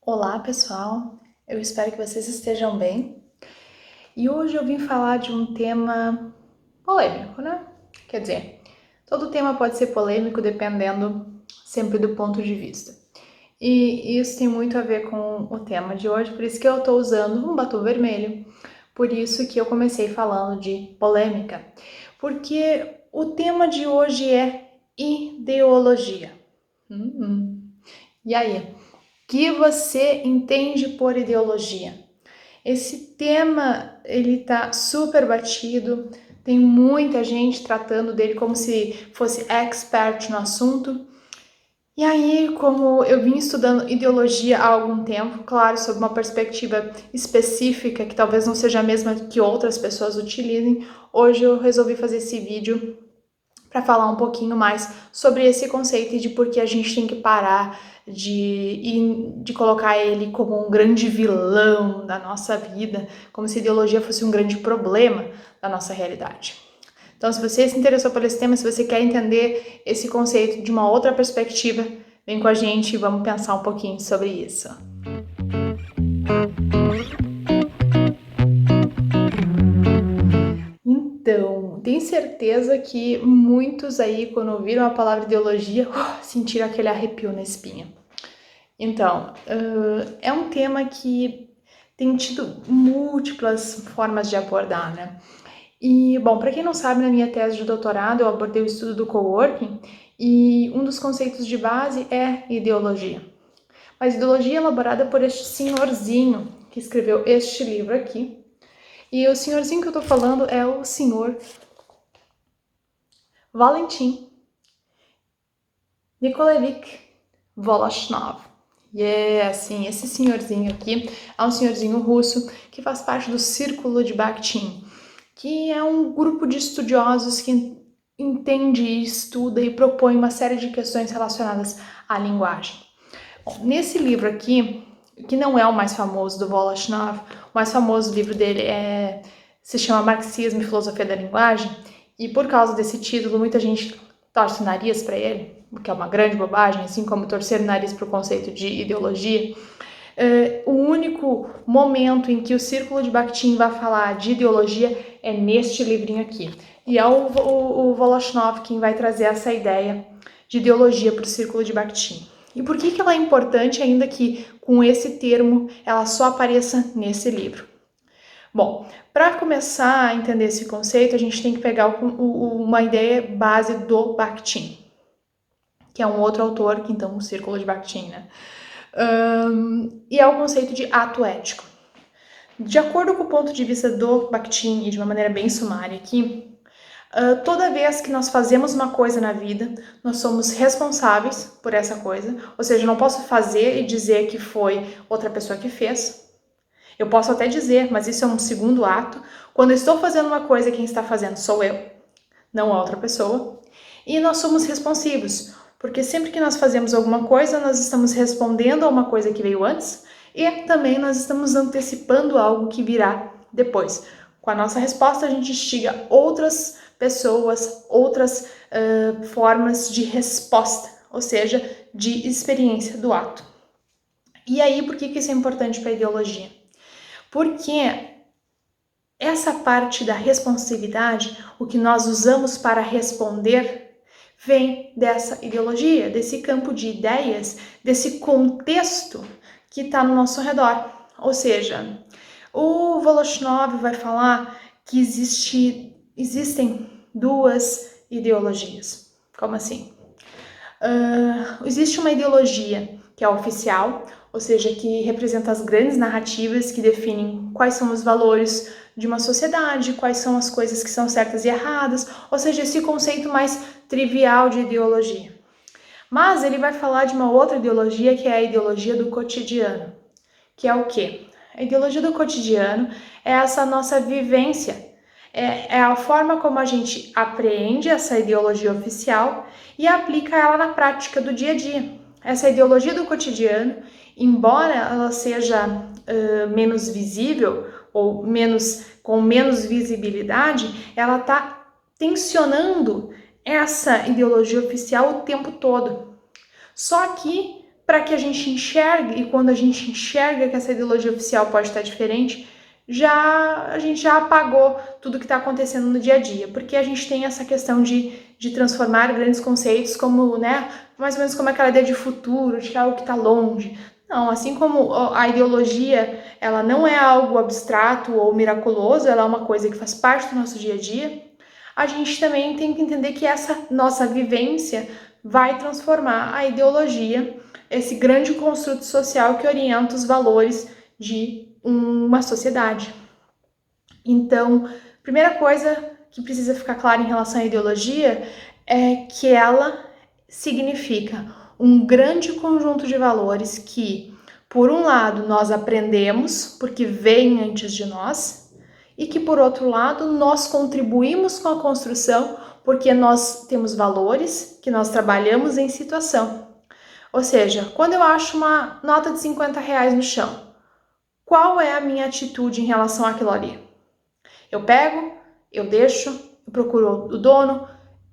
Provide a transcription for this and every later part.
Olá, pessoal. Eu espero que vocês estejam bem. E hoje eu vim falar de um tema polêmico, né? Quer dizer, todo tema pode ser polêmico dependendo sempre do ponto de vista. E isso tem muito a ver com o tema de hoje, por isso que eu estou usando um batom vermelho. Por isso que eu comecei falando de polêmica. Porque o tema de hoje é ideologia. E aí? O que você entende por ideologia? Esse tema, ele tá super batido, tem muita gente tratando dele como se fosse expert no assunto. E aí, como eu vim estudando ideologia há algum tempo, claro, sob uma perspectiva específica, que talvez não seja a mesma que outras pessoas utilizem, hoje eu resolvi fazer esse vídeo para falar um pouquinho mais sobre esse conceito e de por que a gente tem que parar de colocar ele como um grande vilão da nossa vida, como se a ideologia fosse um grande problema da nossa realidade. Então, se você se interessou por esse tema, se você quer entender esse conceito de uma outra perspectiva, vem com a gente e vamos pensar um pouquinho sobre isso. Então, tenho certeza que muitos aí, quando ouviram a palavra ideologia, sentiram aquele arrepio na espinha. Então, é um tema que tem tido múltiplas formas de abordar, né? E, bom, para quem não sabe, na minha tese de doutorado eu abordei o estudo do coworking e um dos conceitos de base é ideologia. Mas ideologia é elaborada por este senhorzinho que escreveu este livro aqui. E o senhorzinho que eu tô falando é o senhor Valentin Nikolaevich Voloshnov. E é assim, esse senhorzinho aqui é um senhorzinho russo que faz parte do Círculo de Bakhtin, que é um grupo de estudiosos que entende, estuda e propõe uma série de questões relacionadas à linguagem. Bom, nesse livro aqui, que não é o mais famoso do Voloshnov, o mais famoso livro dele se chama Marxismo e Filosofia da Linguagem, e por causa desse título, muita gente torce o nariz para ele, o que é uma grande bobagem, assim como torcer o nariz para o conceito de ideologia. O único momento em que o Círculo de Bakhtin vai falar de ideologia é neste livrinho aqui. E é o Voloshnov quem vai trazer essa ideia de ideologia para o Círculo de Bakhtin. E por que ela é importante, ainda que com esse termo ela só apareça nesse livro? Bom, para começar a entender esse conceito, a gente tem que pegar uma ideia base do Bakhtin, que é um outro autor, que então o Círculo de Bakhtin, né? E é o conceito de ato ético. De acordo com o ponto de vista do Bakhtin, e de uma maneira bem sumária aqui, toda vez que nós fazemos uma coisa na vida, nós somos responsáveis por essa coisa, ou seja, eu não posso fazer e dizer que foi outra pessoa que fez. Eu posso até dizer, mas isso é um segundo ato. Quando eu estou fazendo uma coisa, quem está fazendo sou eu, não a outra pessoa. E nós somos responsivos, porque sempre que nós fazemos alguma coisa, nós estamos respondendo a uma coisa que veio antes e também nós estamos antecipando algo que virá depois. Com a nossa resposta, a gente instiga outras pessoas, outras formas de resposta, ou seja, de experiência do ato. E aí, por que isso é importante para a ideologia? Porque essa parte da responsividade, o que nós usamos para responder, vem dessa ideologia, desse campo de ideias, desse contexto que está no nosso redor. Ou seja, o Voloshnov vai falar que existem duas ideologias. Como assim? Existe uma ideologia que é oficial, ou seja, que representa as grandes narrativas que definem quais são os valores de uma sociedade, quais são as coisas que são certas e erradas, ou seja, esse conceito mais trivial de ideologia. Mas ele vai falar de uma outra ideologia que é a ideologia do cotidiano, que é o quê? A ideologia do cotidiano é essa nossa vivência, é a forma como a gente apreende essa ideologia oficial e aplica ela na prática do dia a dia. Essa ideologia do cotidiano, embora ela seja menos visível ou com menos visibilidade, ela está tensionando essa ideologia oficial o tempo todo. Só que para que a gente enxergue, e quando a gente enxerga que essa ideologia oficial pode estar diferente, a gente já apagou tudo que está acontecendo no dia a dia, porque a gente tem essa questão de transformar grandes conceitos como, né, mais ou menos como aquela ideia de futuro, de algo que está longe. Não, assim como a ideologia, ela não é algo abstrato ou miraculoso, ela é uma coisa que faz parte do nosso dia a dia, a gente também tem que entender que essa nossa vivência vai transformar a ideologia, esse grande construto social que orienta os valores de uma sociedade. Então, primeira coisa que precisa ficar clara em relação à ideologia é que ela significa um grande conjunto de valores que, por um lado, nós aprendemos porque vem antes de nós, e que, por outro lado, nós contribuímos com a construção porque nós temos valores que nós trabalhamos em situação. Ou seja, quando eu acho uma nota de 50 reais no chão, qual é a minha atitude em relação àquilo ali? Eu pego, eu deixo, eu procuro o dono.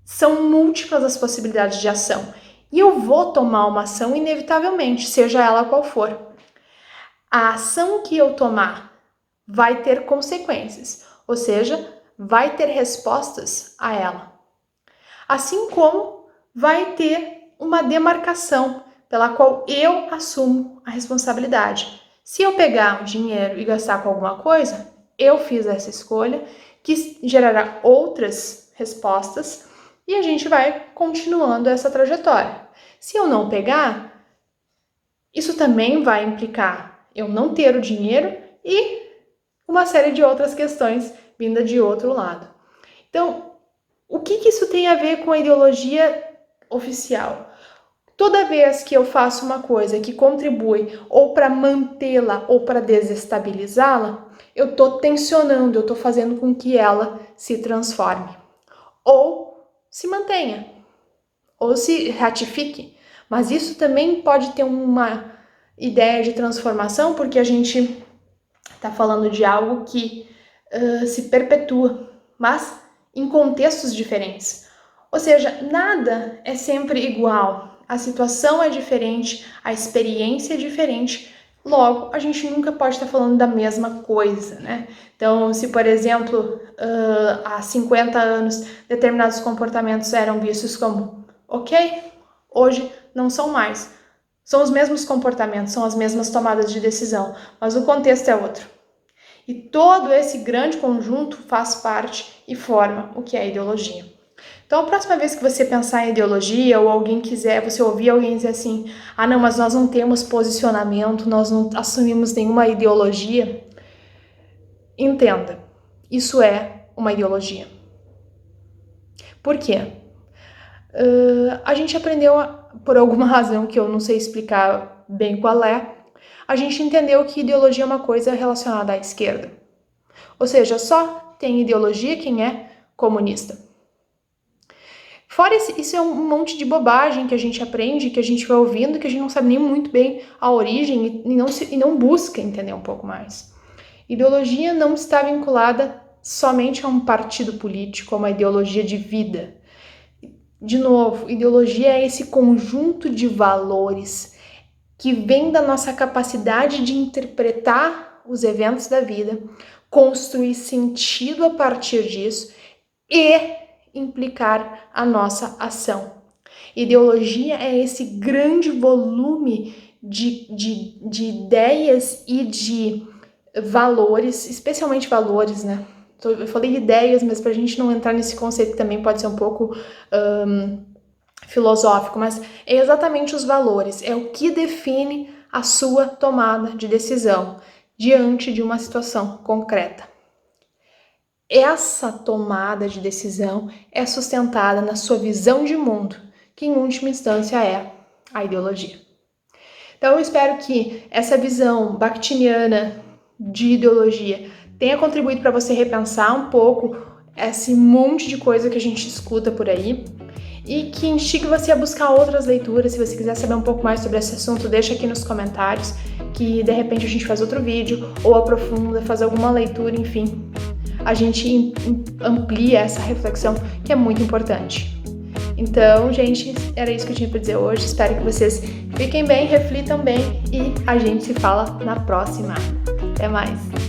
São múltiplas as possibilidades de ação. E eu vou tomar uma ação inevitavelmente, seja ela qual for. A ação que eu tomar vai ter consequências, ou seja, vai ter respostas a ela. Assim como vai ter uma demarcação pela qual eu assumo a responsabilidade. Se eu pegar o dinheiro e gastar com alguma coisa, eu fiz essa escolha que gerará outras respostas e a gente vai continuando essa trajetória. Se eu não pegar, isso também vai implicar eu não ter o dinheiro e uma série de outras questões vinda de outro lado. Então, o que isso tem a ver com a ideologia oficial? Toda vez que eu faço uma coisa que contribui ou para mantê-la ou para desestabilizá-la, eu estou tensionando, eu estou fazendo com que ela se transforme. Ou se mantenha, ou se ratifique. Mas isso também pode ter uma ideia de transformação, porque a gente está falando de algo que se perpetua, mas em contextos diferentes. Ou seja, nada é sempre igual. A situação é diferente, a experiência é diferente, logo, a gente nunca pode estar falando da mesma coisa, né? Então, se, por exemplo, há 50 anos determinados comportamentos eram vistos como ok, hoje não são mais. São os mesmos comportamentos, são as mesmas tomadas de decisão, mas o contexto é outro. E todo esse grande conjunto faz parte e forma o que é a ideologia. Então, a próxima vez que você pensar em ideologia ou alguém quiser, você ouvir alguém dizer assim, não, mas nós não temos posicionamento, nós não assumimos nenhuma ideologia, entenda, isso é uma ideologia. Por quê? A gente aprendeu, por alguma razão que eu não sei explicar bem qual é, a gente entendeu que ideologia é uma coisa relacionada à esquerda. Ou seja, só tem ideologia quem é comunista. Fora isso é um monte de bobagem que a gente aprende, que a gente vai ouvindo, que a gente não sabe nem muito bem a origem e não busca entender um pouco mais. Ideologia não está vinculada somente a um partido político, a uma ideologia de vida. De novo, ideologia é esse conjunto de valores que vem da nossa capacidade de interpretar os eventos da vida, construir sentido a partir disso e implicar a nossa ação. Ideologia é esse grande volume de ideias e de valores, especialmente valores, né? Eu falei ideias, mas para a gente não entrar nesse conceito que também pode ser um pouco filosófico, mas é exatamente os valores, é o que define a sua tomada de decisão diante de uma situação concreta. Essa tomada de decisão é sustentada na sua visão de mundo, que em última instância é a ideologia. Então eu espero que essa visão bakhtiniana de ideologia tenha contribuído para você repensar um pouco esse monte de coisa que a gente escuta por aí e que instigue você a buscar outras leituras. Se você quiser saber um pouco mais sobre esse assunto, deixa aqui nos comentários, que de repente a gente faz outro vídeo ou aprofunda, faz alguma leitura, enfim. A gente amplia essa reflexão que é muito importante. Então, gente, era isso que eu tinha para dizer hoje. Espero que vocês Fiquem bem, reflitam bem e a gente se fala na próxima. Até mais!